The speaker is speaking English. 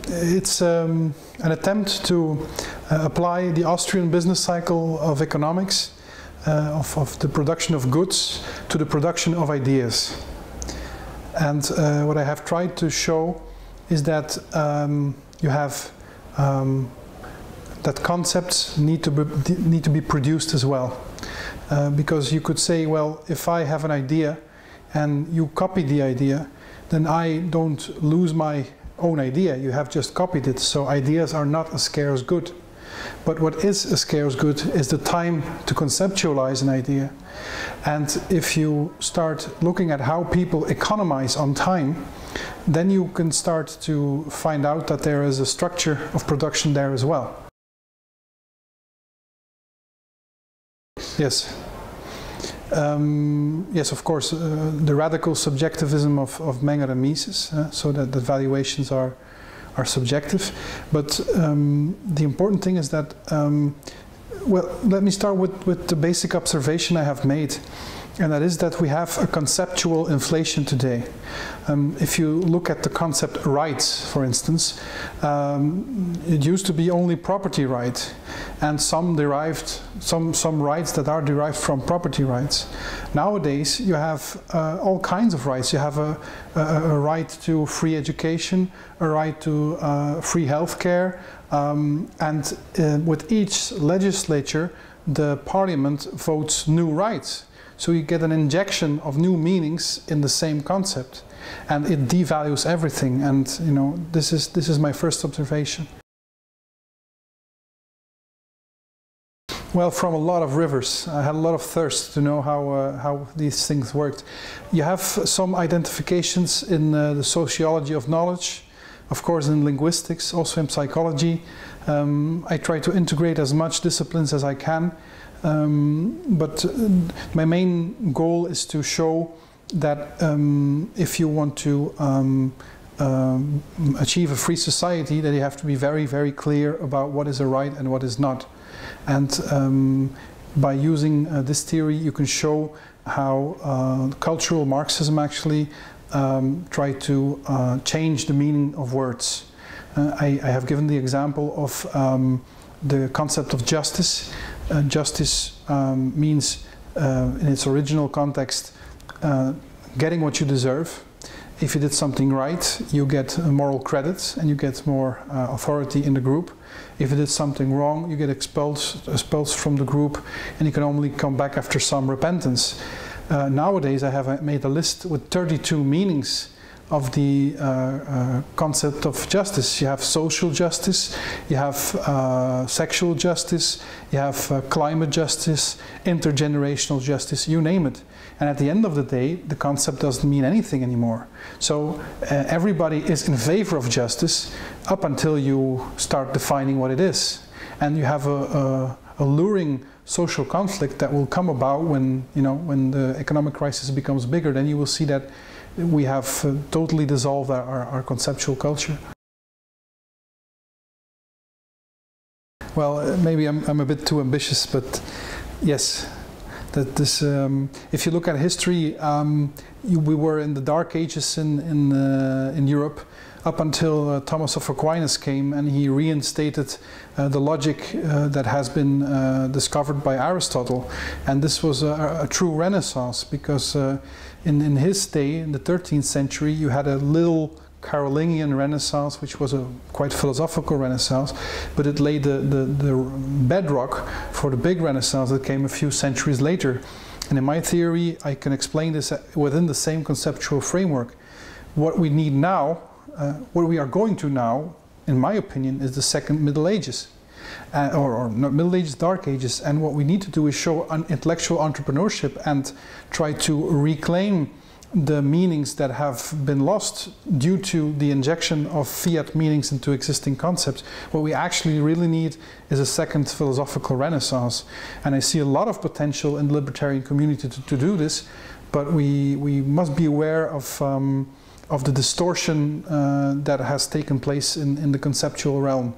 It's an attempt to apply the Austrian business cycle of economics, of the production of goods to the production of ideas. And what I have tried to show is that you have that concepts need to be produced as well. Because you could say, well, if I have an idea and you copy the idea, then I don't lose my own idea. You have just copied it. So ideas are not a scarce good. But what is a scarce good is the time to conceptualize an idea. And if you start looking at how people economize on time, then you can start to find out that there is a structure of production there as well. Yes. Yes, of course, the radical subjectivism of Menger and Mises, so that the valuations are subjective. But the important thing is that, well, let me start with the basic observation I have made, and that is that we have a conceptual inflation today. If you look at the concept rights, for instance, it used to be only property right, and some rights that are derived from property rights. Nowadays, you have all kinds of rights. You have a right to free education, a right to free healthcare, and with each legislature, the parliament votes new rights. So you get an injection of new meanings in the same concept, and it devalues everything. And you know, this is my first observation. Well, from a lot of rivers. I had a lot of thirst to know how these things worked. You have some identifications in the sociology of knowledge, of course in linguistics, also in psychology. I try to integrate as much disciplines as I can. But my main goal is to show that if you want to achieve a free society, that you have to be very, very clear about what is a right and what is not. And by using this theory, you can show how cultural Marxism actually tried to change the meaning of words. I have given the example of the concept of justice. Justice means, in its original context, getting what you deserve. If you did something right, you get moral credit and you get more authority in the group. If you did something wrong, you get expelled from the group, and you can only come back after some repentance. Nowadays, I have made a list with 32 meanings of the concept of justice. You have social justice, you have sexual justice, you have climate justice, intergenerational justice, you name it. And at the end of the day, the concept doesn't mean anything anymore. So everybody is in favor of justice up until you start defining what it is. And you have a luring social conflict that will come about when, you know, when the economic crisis becomes bigger. Then you will see that we have totally dissolved our conceptual culture. Well, maybe I'm a bit too ambitious, but yes, that this. If you look at history, we were in the Dark Ages in Europe, up until Thomas of Aquinas came and he reinstated the logic that has been discovered by Aristotle. And this was a true renaissance, because in his day, in the 13th century, you had a little Carolingian Renaissance, which was a quite philosophical Renaissance, but it laid the bedrock for the big Renaissance that came a few centuries later. And in my theory, I can explain this within the same conceptual framework. What we need now, what we are going to now, in my opinion, is the second Middle Ages. Or not Middle Ages, Dark Ages. And what we need to do is show intellectual entrepreneurship and try to reclaim the meanings that have been lost due to the injection of fiat meanings into existing concepts. What we actually really need is a second philosophical renaissance. And I see a lot of potential in the libertarian community to do this, but we must be aware of the distortion that has taken place in the conceptual realm.